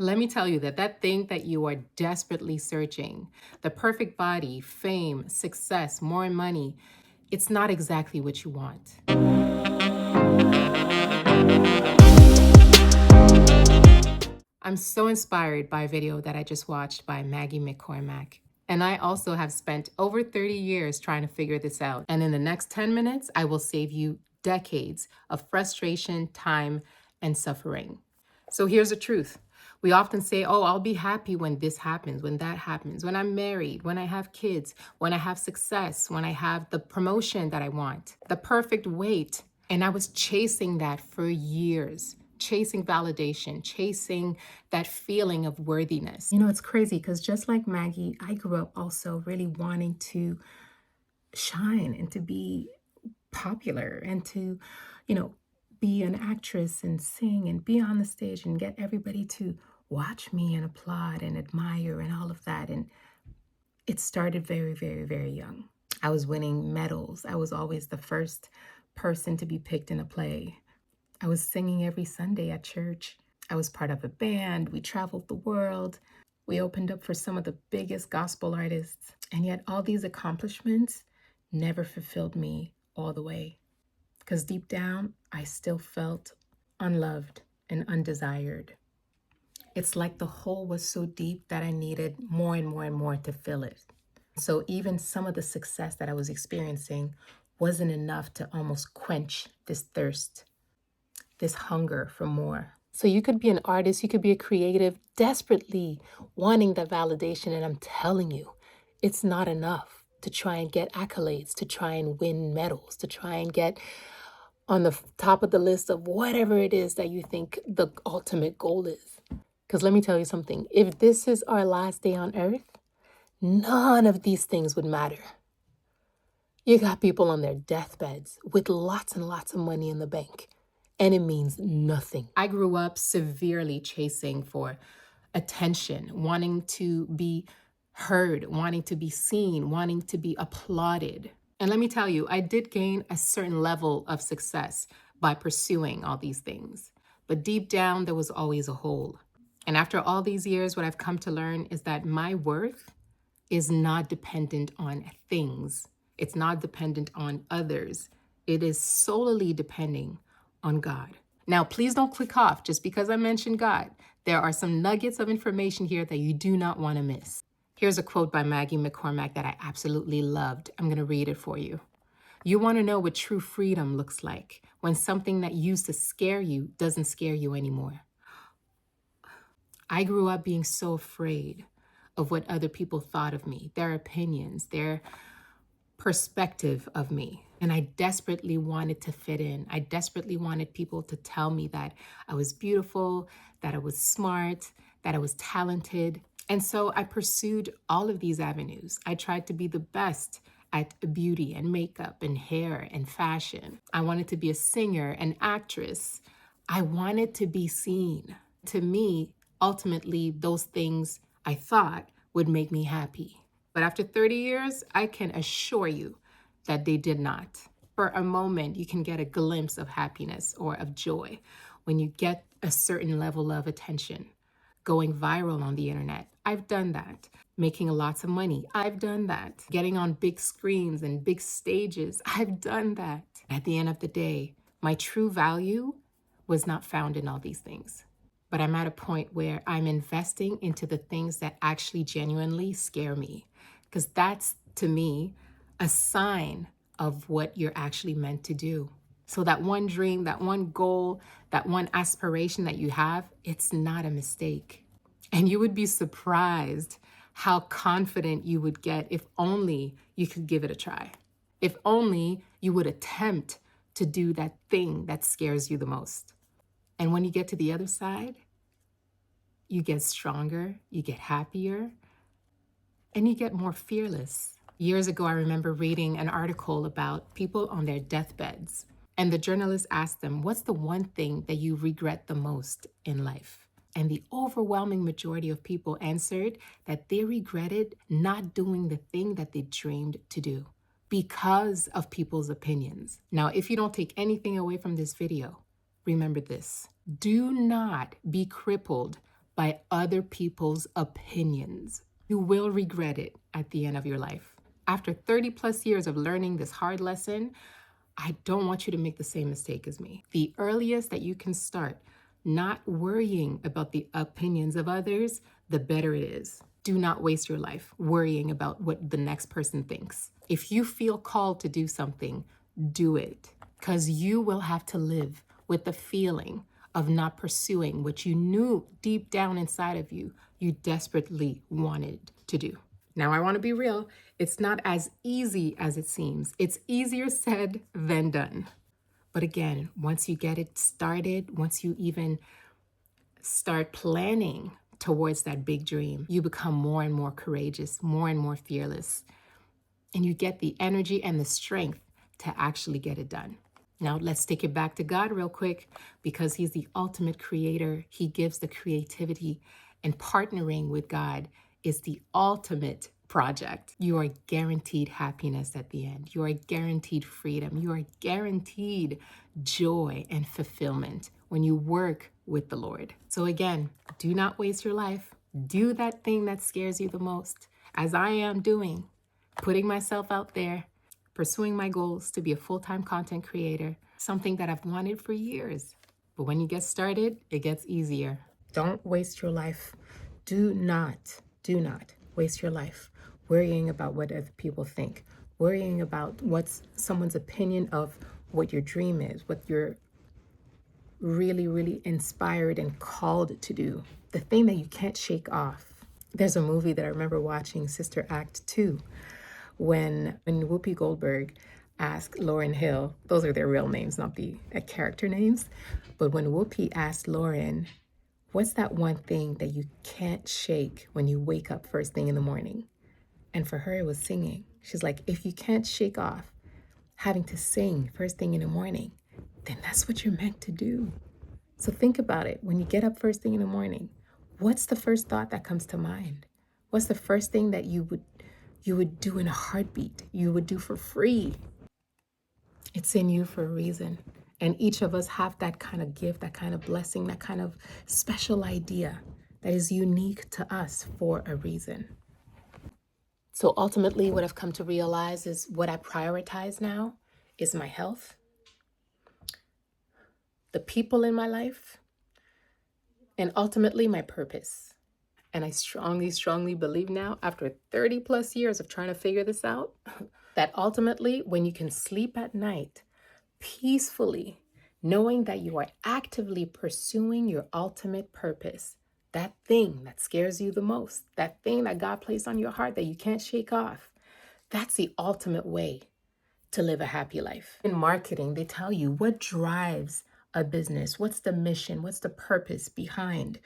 Let me tell you that that thing that you are desperately searching, the perfect body, fame, success, more money, it's not exactly what you want. I'm so inspired by a video that I just watched by Maggie McCormack. And I also have spent over 30 years trying to figure this out. And in the next 10 minutes, I will save you decades of frustration, time, and suffering. So here's the truth. We often say, oh, I'll be happy when this happens, when that happens, when I'm married, when I have kids, when I have success, when I have the promotion that I want, the perfect weight. And I was chasing that for years, chasing validation, chasing that feeling of worthiness. You know, it's crazy because just like Maggie, I grew up also really wanting to shine and to be popular and to, you know, be an actress and sing and be on the stage and get everybody to watch me and applaud and admire and all of that. And it started very, very, very young. I was winning medals. I was always the first person to be picked in a play. I was singing every Sunday at church. I was part of a band. We traveled the world. We opened up for some of the biggest gospel artists. And yet all these accomplishments never fulfilled me all the way. Because deep down, I still felt unloved and undesired. It's like the hole was so deep that I needed more and more and more to fill it. So even some of the success that I was experiencing wasn't enough to almost quench this thirst, this hunger for more. So you could be an artist, you could be a creative, desperately wanting that validation. And I'm telling you, it's not enough to try and get accolades, to try and win medals, to try and get on the top of the list of whatever it is that you think the ultimate goal is. Because let me tell you something, if this is our last day on earth, none of these things would matter. You got people on their deathbeds with lots and lots of money in the bank, and it means nothing. I grew up severely chasing for attention, wanting to be heard, wanting to be seen, wanting to be applauded. And let me tell you, I did gain a certain level of success by pursuing all these things. But deep down, there was always a hole. And after all these years, what I've come to learn is that my worth is not dependent on things. It's not dependent on others. It is solely depending on God. Now, please don't click off just because I mentioned God. There are some nuggets of information here that you do not want to miss. Here's a quote by Maggie McCormack that I absolutely loved. I'm going to read it for you. You want to know what true freedom looks like when something that used to scare you doesn't scare you anymore. I grew up being so afraid of what other people thought of me, their opinions, their perspective of me. And I desperately wanted to fit in. I desperately wanted people to tell me that I was beautiful, that I was smart, that I was talented. And so I pursued all of these avenues. I tried to be the best at beauty and makeup and hair and fashion. I wanted to be a singer, an actress. I wanted to be seen. To me, ultimately, those things I thought would make me happy. But after 30 years, I can assure you that they did not. For a moment, you can get a glimpse of happiness or of joy when you get a certain level of attention. Going viral on the internet, I've done that. Making lots of money, I've done that. Getting on big screens and big stages, I've done that. At the end of the day, my true value was not found in all these things. But I'm at a point where I'm investing into the things that actually genuinely scare me. Because that's, to me, a sign of what you're actually meant to do. So that one dream, that one goal, that one aspiration that you have, it's not a mistake. And you would be surprised how confident you would get if only you could give it a try. If only you would attempt to do that thing that scares you the most. And when you get to the other side, you get stronger, you get happier, and you get more fearless. Years ago, I remember reading an article about people on their deathbeds. And the journalist asked them, what's the one thing that you regret the most in life? And the overwhelming majority of people answered that they regretted not doing the thing that they dreamed to do because of people's opinions. Now, if you don't take anything away from this video, remember this. Do not be crippled by other people's opinions. You will regret it at the end of your life. After 30 plus years of learning this hard lesson, I don't want you to make the same mistake as me. The earliest that you can start not worrying about the opinions of others, the better it is. Do not waste your life worrying about what the next person thinks. If you feel called to do something, do it, because you will have to live with the feeling of not pursuing what you knew deep down inside of you desperately wanted to do. Now, I want to be real. It's not as easy as it seems. It's easier said than done. But again, once you get it started, once you even start planning towards that big dream, you become more and more courageous, more and more fearless, and you get the energy and the strength to actually get it done. Now, let's take it back to God real quick, because He's the ultimate creator. He gives the creativity, and partnering with God is the ultimate project. You are guaranteed happiness at the end. You are guaranteed freedom. You are guaranteed joy and fulfillment when you work with the Lord. So again, do not waste your life. Do that thing that scares you the most, as I am doing, putting myself out there, pursuing my goals to be a full-time content creator, something that I've wanted for years. But when you get started, it gets easier. Don't waste your life. Do not waste your life worrying about what other people think, worrying about what's someone's opinion of what your dream is, what you're really, really inspired and called to do, the thing that you can't shake off. There's a movie that I remember watching, Sister Act 2, when Whoopi Goldberg asked Lauryn Hill, those are their real names, not the character names, but when Whoopi asked Lauryn, what's that one thing that you can't shake when you wake up first thing in the morning? And for her, it was singing. She's like, if you can't shake off having to sing first thing in the morning, then that's what you're meant to do. So think about it. When you get up first thing in the morning, what's the first thought that comes to mind? What's the first thing that you would do in a heartbeat? You would do for free? It's in you for a reason. And each of us have that kind of gift, that kind of blessing, that kind of special idea that is unique to us for a reason. So ultimately, what I've come to realize is what I prioritize now is my health, the people in my life, and ultimately my purpose. And I strongly, strongly believe now, after 30 plus years of trying to figure this out, that ultimately when you can sleep at night peacefully, knowing that you are actively pursuing your ultimate purpose, that thing that scares you the most, that thing that God placed on your heart that you can't shake off, that's the ultimate way to live a happy life. In marketing, they tell you what drives a business, what's the mission, what's the purpose behind,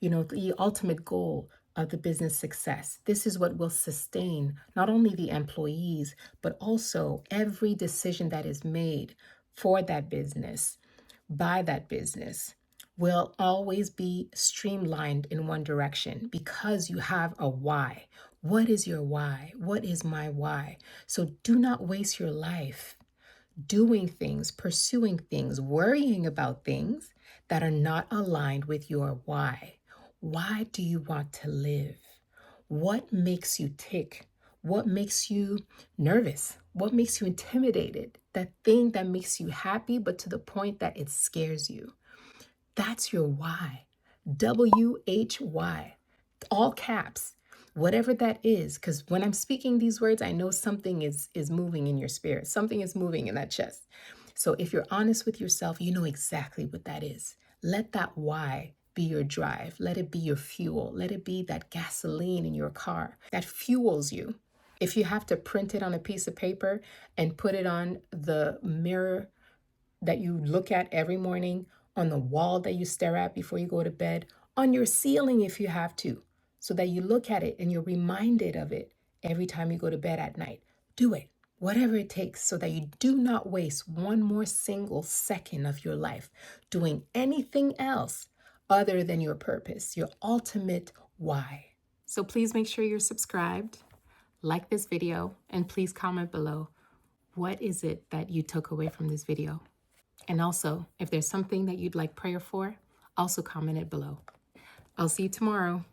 the ultimate goal of the business success. This is what will sustain not only the employees, but also every decision that is made for that business, by that business, will always be streamlined in one direction because you have a why. What is your why? What is my why? So do not waste your life doing things, pursuing things, worrying about things that are not aligned with your why. Why do you want to live? What makes you tick? What makes you nervous? What makes you intimidated? That thing that makes you happy, but to the point that it scares you. That's your why. WHY, all caps, whatever that is. Because when I'm speaking these words, I know something is moving in your spirit. Something is moving in that chest. So if you're honest with yourself, you know exactly what that is. Let that why be your drive. Let it be your fuel. Let it be that gasoline in your car that fuels you. If you have to print it on a piece of paper and put it on the mirror that you look at every morning, on the wall that you stare at before you go to bed, on your ceiling if you have to, so that you look at it and you're reminded of it every time you go to bed at night. Do it, whatever it takes, so that you do not waste one more single second of your life doing anything else other than your purpose, your ultimate why. So please make sure you're subscribed, like this video, and please comment below. What is it that you took away from this video? And also, if there's something that you'd like prayer for, also comment it below. I'll see you tomorrow.